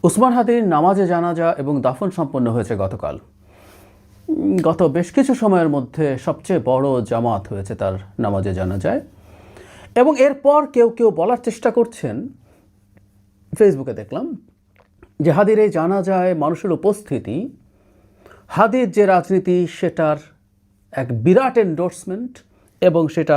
ওসমান হাদির নামাজে জানাজা এবং দাফন সম্পন্ন হয়েছে গতকাল। গত বেশ কিছু সময়ের মধ্যে সবচেয়ে বড় জামাত হয়েছে তার নামাজে জানাজায়। এবং এরপর কেউ কেউ বলার চেষ্টা করছেন, ফেসবুকে দেখলাম, যে হাদির এই জানাজায় মানুষের উপস্থিতি হাদির যে রাজনীতি সেটার এক বিরাট এন্ডোর্সমেন্ট এবং সেটা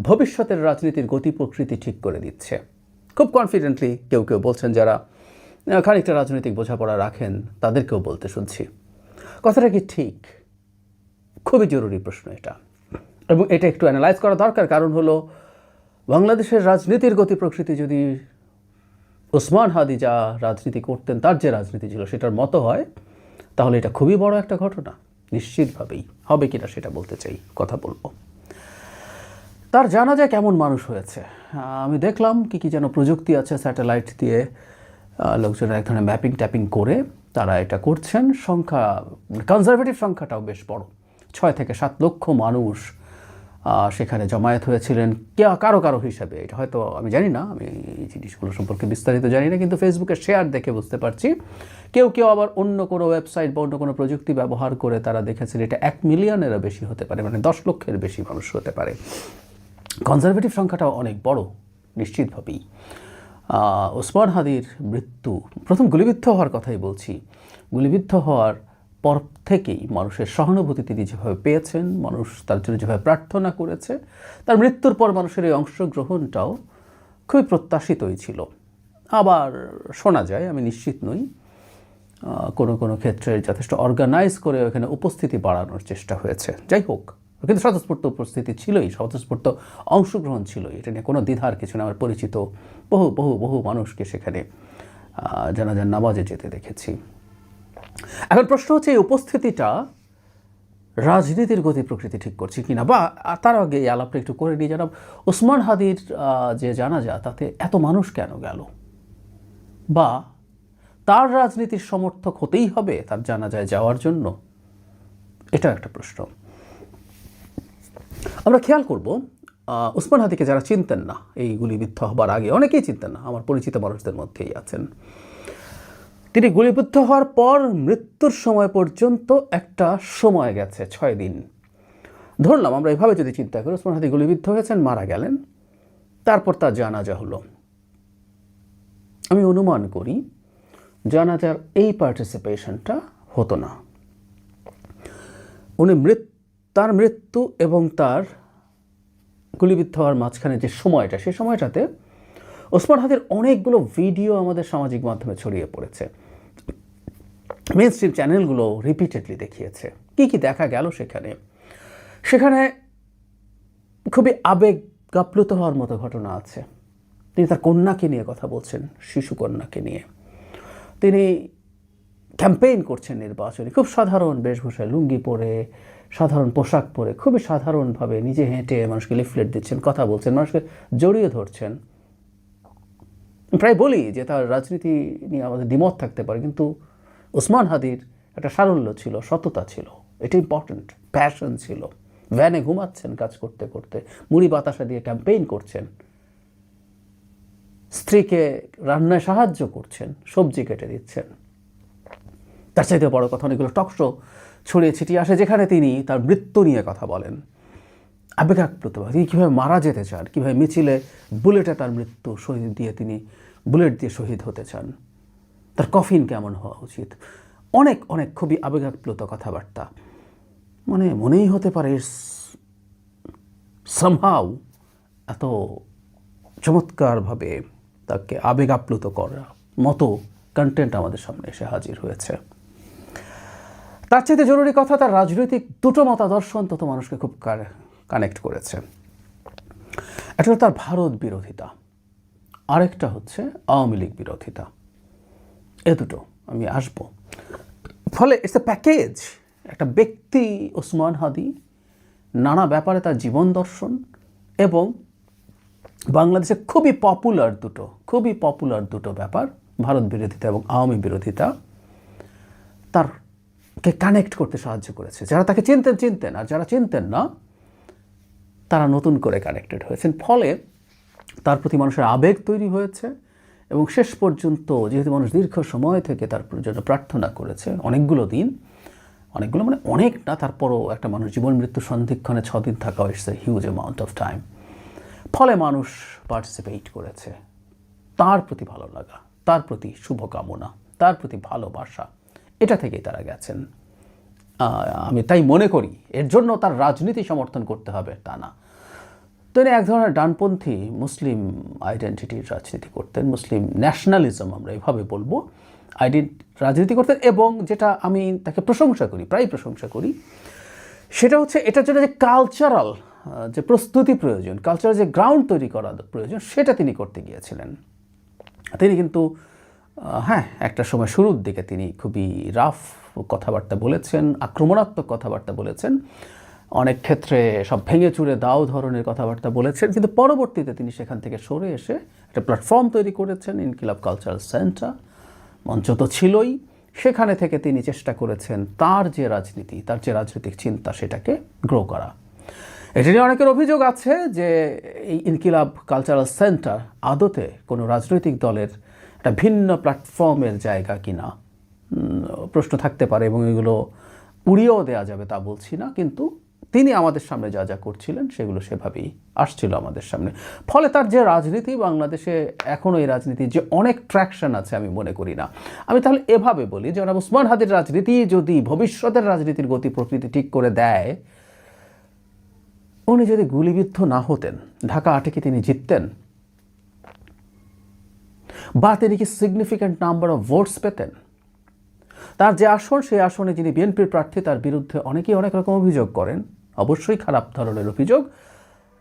ভবিষ্যতের রাজনীতির গতি প্রকৃতি ঠিক করে দিচ্ছে। খুব কনফিডেন্টলি কেউ কেউ বলছেন, যারা খানিকটা রাজনৈতিক বোঝাপড়া রাখেন তাদেরকেও বলতে শুনছি। কথাটা কি ঠিক? খুবই জরুরি প্রশ্ন এটা, এবং এটা একটু অ্যানালাইজ করা দরকার। কারণ হলো, বাংলাদেশের রাজনীতির গতি প্রকৃতি যদি ওসমান হাদি যা রাজনীতি করতেন, তার যে রাজনীতি ছিল সেটার মতো হয়, তাহলে এটা খুবই বড় একটা ঘটনা। নিশ্চিতভাবেই হবে কিনা সেটা বলতে চাই, কথা বলবো। তার জানা যায় কেমন মানুষ হয়েছে। আমি দেখলাম কি যেন প্রযুক্তি আছে, স্যাটেলাইট দিয়ে লোকজন এক ধরনের ম্যাপিং ট্যাপিং করে তারা এটা করছেন। সংখ্যা, কনজারভেটিভ সংখ্যাটাও বেশ বড়, 6 থেকে 7 লক্ষ মানুষ সেখানে জমায়েত হয়েছিলেন কারো কারো হিসাবে। এটা হয়তো আমি জানি না, আমি এই জিনিসগুলো সম্পর্কে বিস্তারিত জানি না, কিন্তু ফেসবুকে শেয়ার দেখে বুঝতে পারছি। কেউ কেউ আবার অন্য কোনো ওয়েবসাইট বা অন্য কোনো প্রযুক্তি ব্যবহার করে তারা দেখেছেন এটা 1 মিলিয়নেরও বেশি হতে পারে, মানে 10 লক্ষের বেশি মানুষ হতে পারে। কনজারভেটিভ সংখ্যাটাও অনেক বড় নিশ্চিতভাবেই। ওসমান হাদির মৃত্যু, প্রথম গুলিবিদ্ধ হওয়ার কথাই বলছি, গুলিবিদ্ধ হওয়ার পর থেকেই মানুষের সহানুভূতি তিনি যেভাবে পেয়েছেন, মানুষ তার জন্য যেভাবে প্রার্থনা করেছে, তার মৃত্যুর পর মানুষের এই অংশগ্রহণটাও খুবই প্রত্যাশিতই ছিল। আবার শোনা যায়, আমি নিশ্চিত নই, কোনো কোনো ক্ষেত্রে যথেষ্ট অর্গানাইজ করে ওখানে উপস্থিতি বাড়ানোর চেষ্টা হয়েছে। যাই হোক, কিন্তু স্বতঃস্ফূর্ত উপস্থিতি ছিলই, স্বতঃস্ফূর্ত অংশগ্রহণ ছিলই, এটা নিয়ে কোনো দ্বিধার কিছু না। আমার পরিচিত বহু বহু বহু মানুষকে সেখানে জানাজার নামাজে যেতে দেখেছি। এখন প্রশ্ন হচ্ছে, এই উপস্থিতিটা রাজনীতির গতি প্রকৃতি ঠিক করছে কিনা, বা তার আগে এই আলাপটা একটু করে নিয়ে জানাব, ওসমান হাদির যে জানাজা তাতে এত মানুষ কেন গেল, বা তার রাজনীতির সমর্থক হতেই হবে তার জানাজায় যাওয়ার জন্য, এটা একটা প্রশ্ন। আমরা খেয়াল করব, ওসমান হাদিকে যারা চিনতেন না এই গুলিবিদ্ধ হবার আগে, অনেকেই চিনতেন না, আমার পরিচিত মানুষদের মধ্যেই আছেন, তিনি গুলিবিদ্ধ হওয়ার পর মৃত্যুর সময় পর্যন্ত একটা সময় গেছে, 6 দিন। ধরলাম আমরা এভাবে যদি চিন্তা করি, ওসমান হাদি গুলিবিদ্ধ হয়েছেন, মারা গেলেন, তারপর তার জানাজা হলো। আমি অনুমান করি জানাজার এই পার্টিসিপেশনটা হতো না। উনি তার মৃত্যু এবং তার গুলিবিদ্ধ হওয়ার মাঝখানে যে সময়টা, সেই সময়টাতে ওসমান হাদির অনেকগুলো ভিডিও আমাদের সামাজিক মাধ্যমে ছড়িয়ে পড়েছে। মেইন স্ট্রিম চ্যানেলগুলো রিপিটেডলি দেখিয়েছে। কি দেখা গেল সেখানে খুবই আবেগাপ্লুত হওয়ার মতো ঘটনা আছে। তিনি তার কন্যাকে নিয়ে কথা বলছেন, শিশু কন্যাকে নিয়ে। তিনি ক্যাম্পেইন করছেন নির্বাচনী, খুব সাধারণ বেশভূষায়, লুঙ্গি পরে, সাধারণ পোশাক পরে, খুবই সাধারণভাবে নিজে হেঁটে মানুষকে লিফলেট দিচ্ছেন, কথা বলছেন, মানুষকে জড়িয়ে ধরছেন। প্রায় বলি যে তার রাজনীতি নিয়ে আমাদের দ্বিমত থাকতে পারে, কিন্তু ওসমান হাদির একটা সারল্য ছিল, সততা ছিল, এটা ইম্পর্টেন্ট, প্যাশন ছিল। ভ্যানে ঘুমাচ্ছেন কাজ করতে করতে, মুড়ি বাতাসা দিয়ে ক্যাম্পেইন করছেন, স্ত্রীকে রান্নায় সাহায্য করছেন, সবজি কেটে দিচ্ছেন। তার চাইতে বড় কথা, অনেকগুলো টকশো ছড়িয়ে ছিটিয়ে আসে যেখানে তিনি তার মৃত্যু নিয়ে কথা বলেন, আবেগাপ্লুতভাবে তিনি কীভাবে মারা যেতে চান, কীভাবে মিছিলে বুলেটে তার মৃত্যু শহীদ দিয়ে তিনি বুলেট দিয়ে শহীদ হতে চান, তার কফিন কেমন হওয়া উচিত, অনেক অনেক খুবই আবেগাপ্লুত কথাবার্তা। মানে মনেই হতে পারে সামহাউ এত চমৎকারভাবে তাকে আবেগাপ্লুত করার মতো কন্টেন্ট আমাদের সামনে এসে হাজির হয়েছে। তার চাইতে জরুরি কথা, তার রাজনৈতিক দুটো মতাদর্শ অন্তত মানুষকে খুব কানেক্ট করেছে। একটা হলো তার ভারত বিরোধিতা, আরেকটা হচ্ছে আওয়ামী লীগ বিরোধিতা। এ দুটো আমি আসবো। ফলে ইটস এ প্যাকেজ। একটা ব্যক্তি ওসমান হাদি, নানা ব্যাপারে তার জীবন দর্শন, এবং বাংলাদেশে খুবই পপুলার দুটো ব্যাপার, ভারত বিরোধিতা এবং আওয়ামী বিরোধিতা, তারকে কানেক্ট করতে সাহায্য করেছে। যারা তাকে চিনতেন, আর যারা চিনতেন না তারা নতুন করে কানেক্টেড হয়েছেন। ফলে তার প্রতি মানুষের আবেগ তৈরি হয়েছে এবং শেষ পর্যন্ত যেহেতু মানুষ দীর্ঘ সময় থেকে তার জন্য প্রার্থনা করেছে, অনেকগুলো দিন, অনেকগুলো মানে অনেক না, তারপরও একটা মানুষ জীবন মৃত্যু সন্ধিক্ষণে 6 দিন থাকা it's a huge amount of time. ফলে মানুষ পার্টিসিপেট করেছে। তার প্রতি ভালো লাগা, তার প্রতি শুভকামনা, তার প্রতি ভালোবাসা, এটা থেকেই তারা গেছেন। আমি তাই মনে করি এর জন্য তার রাজনীতি সমর্থন করতে হবে তা না। তিনি এক ধরনের ডানপন্থী মুসলিম আইডেন্টিটির রাজনীতি করতেন, মুসলিম ন্যাশনালিজম আমরা এভাবে বলবো, রাজনীতি করতেন। এবং যেটা আমি তাকে প্রশংসা করি, প্রায় প্রশংসা করি, সেটা হচ্ছে এটার জন্য যে কালচারাল যে প্রস্তুতি প্রয়োজন, কালচারাল যে গ্রাউন্ড তৈরি করা প্রয়োজন, সেটা তিনি করতে গিয়েছিলেন। তিনি কিন্তু হ্যাঁ, একটা সময় শুরুর দিকে তিনি খুবই রাফ কথাবার্তা বলেছেন, আক্রমণাত্মক কথাবার্তা বলেছেন, অনেক ক্ষেত্রে সব ভেঙে চুরে দাও ধরনের কথাবার্তা বলেছেন। কিন্তু পরবর্তীতে তিনি সেখান থেকে সরে এসে একটা প্ল্যাটফর্ম তৈরি করেছেন, ইনকিলাব কালচারাল সেন্টার, মঞ্চ তো ছিলই। সেখানে থেকে তিনি চেষ্টা করেছেন তার যে রাজনীতি, তার যে রাজনৈতিক চিন্তা, সেটাকে গ্রো করা। এটা নিয়ে অনেকের অভিযোগ আছে যে এই ইনকিলাব কালচারাল সেন্টার আদতে কোনো রাজনৈতিক দলের একটা ভিন্ন প্ল্যাটফর্মের জায়গা কিনা, প্রশ্ন থাকতে পারে, এবং এগুলো উড়িয়েও দেওয়া যাবে তা বলছি না। কিন্তু তিনি আমাদের সামনে যা যা করছিলেন সেগুলো সেভাবেই আসছিল আমাদের সামনে। ফলে তার যে রাজনীতি, বাংলাদেশে এখনও এই রাজনীতির যে অনেক ট্র্যাকশন আছে আমি মনে করি না। আমি তাহলে এভাবে বলি, জনাব ওসমান হাদির রাজনীতি যদি ভবিষ্যতের রাজনীতির গতি প্রকৃতি ঠিক করে দেয়, উনি যদি গুলিবিদ্ধ না হতেন, ঢাকা 8 কি তিনি জিততেন? বা তিনি কি সিগনিফিক্যান্ট নাম্বার অফ ভোটস পেতেন? তার যে আসন, সেই আসনে যিনি বিএনপির প্রার্থী, তার বিরুদ্ধে অনেকেই অনেক রকম অভিযোগ করেন, অবশ্যই খারাপ ধরনের অভিযোগ।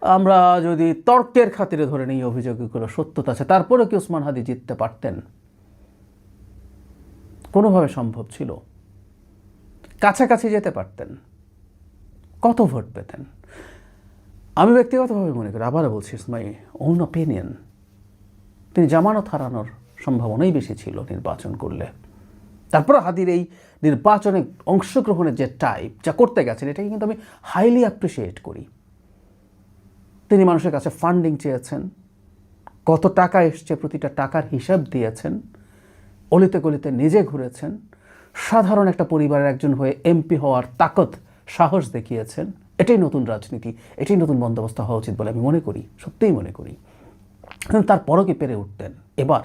আমরা যদি তর্কের খাতিরে ধরে নিই অভিযোগগুলো সত্যতা আছে, তারপরেও কি ওসমান হাদি জিততে পারতেন? কোনোভাবে সম্ভব ছিল? কাছাকাছি যেতে পারতেন? কত ভোট পেতেন? আমি ব্যক্তিগতভাবে মনে করি, আবারও বলছি, ইটস মাই ওন অপিনিয়ন, তিনি জামানত হারানোর সম্ভাবনাই বেশি ছিল নির্বাচন করলে। তারপরে হাদির এই নির্বাচনে অংশগ্রহণের যে টাইপ যা করতে গেছেন, এটাকে কিন্তু আমি হাইলি অ্যাপ্রিসিয়েট করি। তিনি মানুষের কাছে ফান্ডিং চেয়েছেন, কত টাকা এসছে প্রতিটা টাকার হিসাব দিয়েছেন, অলিতে গলিতে নিজে ঘুরেছেন, সাধারণ একটা পরিবারের একজন হয়ে এমপি হওয়ার তাকত, সাহস দেখিয়েছেন। এটাই নতুন রাজনীতি, এটাই নতুন বন্দোবস্ত হওয়া উচিত বলে আমি মনে করি, সত্যিই মনে করি। কিন্তু তারপরও কি পেরে উঠতেন? এবার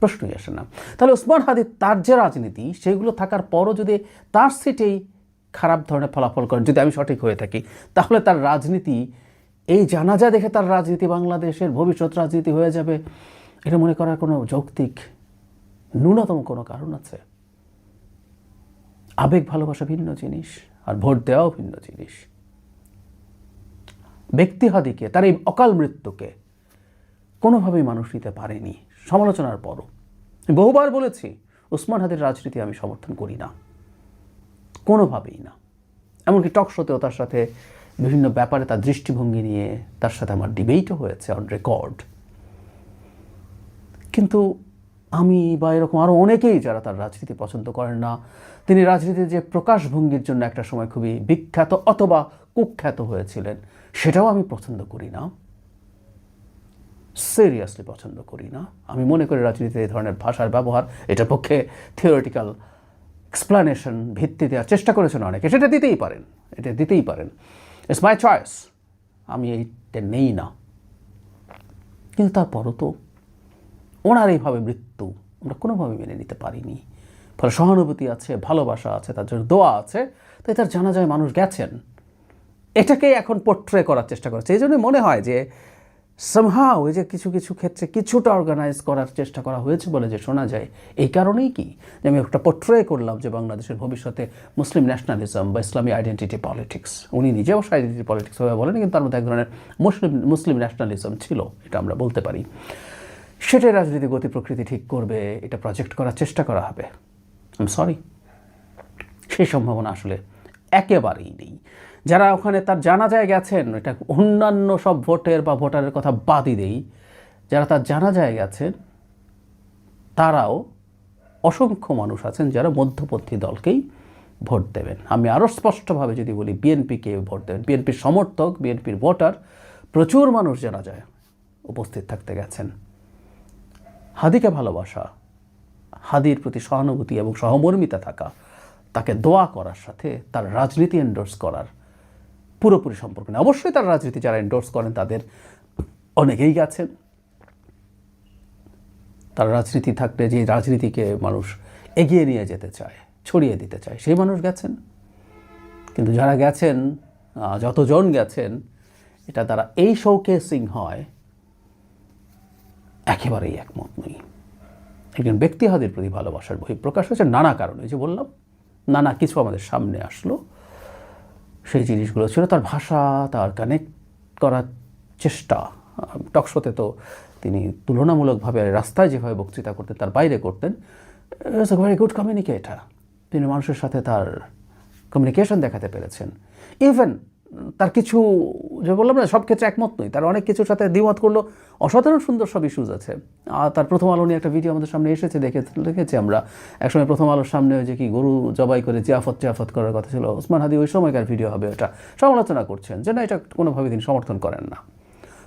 প্রশ্নই আসে না। তাহলে ওসমান হাদি তার যে রাজনীতি, সেগুলো থাকার পরও যদি তার সিটেই খারাপ ধরনের ফলাফল করেন, যদি আমি সঠিক হয়ে থাকি, তাহলে তার রাজনীতি, এই জানাজা দেখে তার রাজনীতি বাংলাদেশের ভবিষ্যৎ রাজনীতি হয়ে যাবে, এটা মনে করার কোনো যৌক্তিক ন্যূনতম কোনো কারণ আছে? আবেগ ভালোবাসা ভিন্ন জিনিস, আর ভোট দেওয়াও ভিন্ন জিনিস। ব্যক্তি হাদিকে, তার এই অকাল মৃত্যুকে কোনোভাবেই মানুষ নিতে পারেনি। সমালোচনার পরও বহুবার বলেছি, ওসমান হাদির রাজনীতি আমি সমর্থন করি না, কোনোভাবেই না। এমনকি টক শোতেও তার সাথে বিভিন্ন ব্যাপারে তার দৃষ্টিভঙ্গি নিয়ে তার সাথে আমার ডিবেটও হয়েছে অন রেকর্ড। কিন্তু আমি বা এরকম আরও অনেকেই যারা তার রাজনীতি পছন্দ করেন না, তিনি রাজনীতির যে প্রকাশভঙ্গির জন্য একটা সময় খুবই বিখ্যাত অথবা কুখ্যাত হয়েছিলেন, সেটাও আমি পছন্দ করি না, সিরিয়াসলি পছন্দ করি না। আমি মনে করি রাজনীতিতে এই ধরনের ভাষার ব্যবহার, এটার পক্ষে থিওরিটিক্যাল এক্সপ্লানেশন ভিত্তি দেওয়ার চেষ্টা করেছেন অনেকে, সেটা দিতেই পারেন, এটা দিতেই পারেন, ইটস মাই চয়েস, আমি এইটা নেই না। কিন্তু তারপরও তো ওনার এইভাবে মৃত্যু আমরা কোনোভাবে মেনে নিতে পারিনি। ফলে সহানুভূতি আছে, ভালোবাসা আছে, তার জন্য দোয়া আছে, তাই তার জানাজায় মানুষ গেছেন, এটাকেই এখন পোট্রে করার চেষ্টা করেছে। এই জন্য মনে হয় যে সামহাও এই যে কিছু কিছু ক্ষেত্রে কিছুটা অর্গানাইজ করার চেষ্টা করা হয়েছে বলে যে শোনা যায়, এই কারণেই কি যে আমি একটা পোট্রে করলাম যে বাংলাদেশের ভবিষ্যতে মুসলিম ন্যাশনালিজম বা ইসলামী আইডেন্টিটি পলিটিক্স, উনি নিজে অবশ্য আইডেন্টিটি পলিটিক্স হয়ে বলেন, কিন্তু তার মধ্যে এক ধরনের মুসলিম ন্যাশনালিজম ছিল, এটা আমরা বলতে পারি। সেটাই রাজনীতি গতি প্রকৃতি ঠিক করবে, এটা প্রজেক্ট করার চেষ্টা করা হবে। আই এম সরি, সেই সম্ভাবনা আসলে একেবারেই নেই। যারা ওখানে তার জানাজায় গেছেন, এটা অন্যান্য সব ভোটের বা ভোটারের কথা বাদই দেই, যারা তার জানাজায় গেছেন তারাও অসংখ্য মানুষ আছেন যারা মধ্যপন্থী দলকেই ভোট দেবেন। আমি আরও স্পষ্টভাবে যদি বলি, বিএনপিকে ভোট দেবেন, বিএনপির সমর্থক, বিএনপির ভোটার প্রচুর মানুষ জানাজায় উপস্থিত থাকতে গেছেন। হাদিকে ভালোবাসা, হাদির প্রতি সহানুভূতি এবং সহমর্মিতা থাকা, তাকে দোয়া করার সাথে তার রাজনীতি এন্ডোর্স করার পুরোপুরি সম্পর্ক নেই। অবশ্যই তার রাজনীতি যারা এন্ডোর্স করেন তাদের অনেকেই গেছেন, তার রাজনীতি থাকলে যে রাজনীতিকে মানুষ এগিয়ে নিয়ে যেতে চায়, ছড়িয়ে দিতে চায়, সেই মানুষ গেছেন। কিন্তু যারা গেছেন, যতজন গেছেন, এটা তারা এই শোকেসিং হয় একেবারেই একমত নই। একজন ব্যক্তি হাদির প্রতি ভালোবাসার বহিঃপ্রকাশ হচ্ছে নানা কারণে, যে বললাম নানা কিছু আমাদের সামনে আসলো, সেই জিনিসগুলো ছিল তার ভাষা, তার কানেক্ট করার চেষ্টা। টকশোতে তো তিনি তুলনামূলকভাবে রাস্তায় যেভাবে বক্তৃতা করতেন তার বাইরে করতেন, is a very good communicator. তিনি মানুষের সাথে তার কমিউনিকেশন দেখাতে পেরেছেন। ইভেন তার কিছু, যে বললাম না সব ক্ষেত্রে একমত নই, তার অনেক কিছুর সাথে দ্বিমত করলো, অসাধারণ সুন্দর সব ইস্যুজ আছে। আর তার প্রথম আলো নিয়ে একটা ভিডিও আমাদের সামনে এসেছে, দেখেছি আমরা একসময় প্রথম আলোর সামনে যে কি গরু জবাই করে জিয়াফত করার কথা ছিল, ওসমান হাদি ওই সময়কার ভিডিও হবে, এটা সমালোচনা করছেন যে না, এটা কোনোভাবে তিনি সমর্থন করেন না।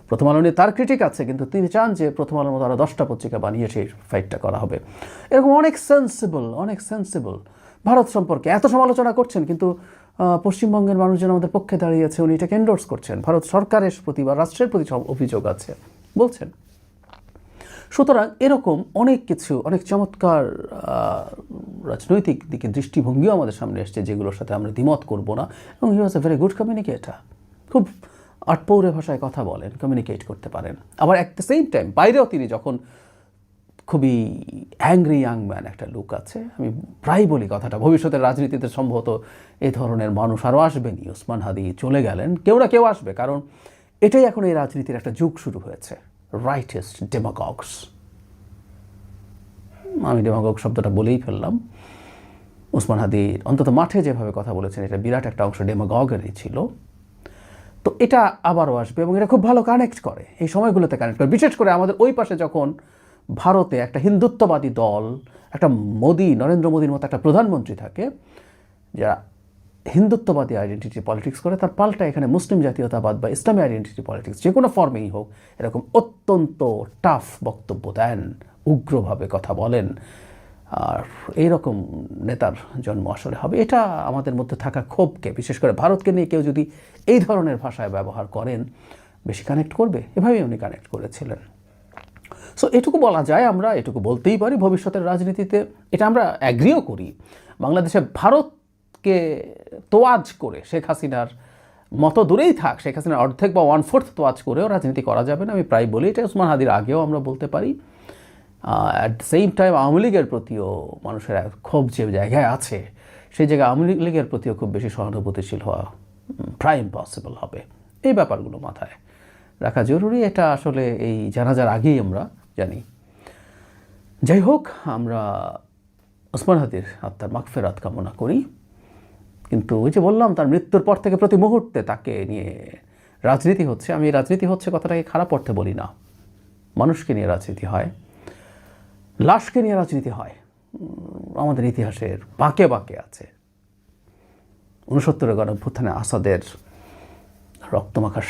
প্রথম আলো নিয়ে তার ক্রিটিক আছে, কিন্তু তিনি চান যে প্রথম আলোর মতো আরও 10টা পত্রিকা বানিয়ে সেই ফাইটটা করা হবে। এরকম অনেক সেন্সিবল ভারত সম্পর্কে এত সমালোচনা করছেন, কিন্তু পশ্চিমবঙ্গের মানুষজন আমাদের পক্ষে দাঁড়িয়েছে, উনি এটাকে এন্ডোর্স করছেন। ভারত সরকারের প্রতি বা রাষ্ট্রের প্রতি সব অভিযোগ আছে বলছেন। সুতরাং এরকম অনেক কিছু, অনেক চমৎকার রাজনৈতিক দিকে দৃষ্টিভঙ্গিও আমাদের সামনে এসছে, যেগুলোর সাথে আমরা দ্বিমত করব না। এবং হি ওয়াজ এ ভেরি গুড কমিউনিকেটার, খুব আটপৌরে ভাষায় কথা বলেন, কমিউনিকেট করতে পারেন। আবার অ্যাট দ্য সেম টাইম বাইরেও তিনি যখন খুবই অ্যাংরি ইয়াং ম্যান একটা লুক আছে, আমি প্রায় বলি কথাটা, ভবিষ্যতের রাজনীতিতে সম্ভবত এই ধরনের মানুষ আরও আসবেনি। ওসমান হাদি চলে গেলেন, কেউ না কেউ আসবে, কারণ এটাই এখন এই রাজনীতির একটা যুগ শুরু হয়েছে, রাইটেস্ট ডেমাগগস। আমি ডেমাগগ শব্দটা বলেই ফেললাম। ওসমান হাদি অন্তত মাঠে যেভাবে কথা বলেছেন, এটা বিরাট একটা অংশ ডেমাগগেরই ছিল। তো এটা আবারও আসবে এবং এটা খুব ভালো কানেক্ট করে, এই সময়গুলোতে কানেক্ট করে। বিশেষ করে আমাদের ওই পাশে যখন ভারতে একটা হিন্দুত্ববাদী দল, একটা নরেন্দ্র মোদীর মতো একটা প্রধানমন্ত্রী থাকে, যারা হিন্দুত্ববাদী আইডেন্টিটি পলিটিক্স করে, তার পাল্টা এখানে মুসলিম জাতীয়তাবাদ বা ইসলামী আইডেন্টিটি পলিটিক্স যে কোনো ফর্মেই হোক, এরকম অত্যন্ত টাফ বক্তব্য দেন, উগ্রভাবে কথা বলেন। আর এইরকম নেতার জন্ম আসলে হবে, এটা আমাদের মধ্যে থাকা ক্ষোভকে, বিশেষ করে ভারতকে নিয়ে কেউ যদি এই ধরনের ভাষায় ব্যবহার করেন, বেশি কানেক্ট করবে। এভাবেই উনি কানেক্ট করেছিলেন। সো এটুকু বলা যায়, আমরা এটুকু বলতেই পারি, ভবিষ্যতের রাজনীতিতে এটা আমরা অ্যাগ্রিও করি। বাংলাদেশে ভারতকে তোয়াজ করে শেখ হাসিনার মতো দূরেই থাক, শেখ হাসিনার অর্ধেক বা 1/4 তোয়াজ করেও রাজনীতি করা যাবে না। আমি প্রায় বলি এটা, ওসমান হাদির আগেও আমরা বলতে পারি। At the same time Awami লীগের প্রতিও মানুষের ক্ষোভ যে জায়গায় আছে, সেই জায়গায় আওয়ামী লীগের প্রতিও খুব বেশি সহানুভূতিশীল হওয়া প্রায় ইম্পসিবল হবে। এই ব্যাপারগুলো মাথায় রাখা জরুরি। এটা আসলে এই জানাজার আগেই আমরা জানি। যাই হোক, আমরা ওসমান হাদির আত্মার মাগফিরাত কামনা করি। কিন্তু ওই যে বললাম, তার মৃত্যুর পর থেকে প্রতি মুহূর্তে তাকে নিয়ে রাজনীতি হচ্ছে। আমি রাজনীতি হচ্ছে কথাটাকে খারাপ অর্থে বলি না, মানুষকে নিয়ে রাজনীতি হয়, লাশকে নিয়ে রাজনীতি হয়। আমাদের ইতিহাসের বাঁকে বাঁকে আছে 69-এর গণঅভ্যুত্থানে আসাদের রক্তমাখা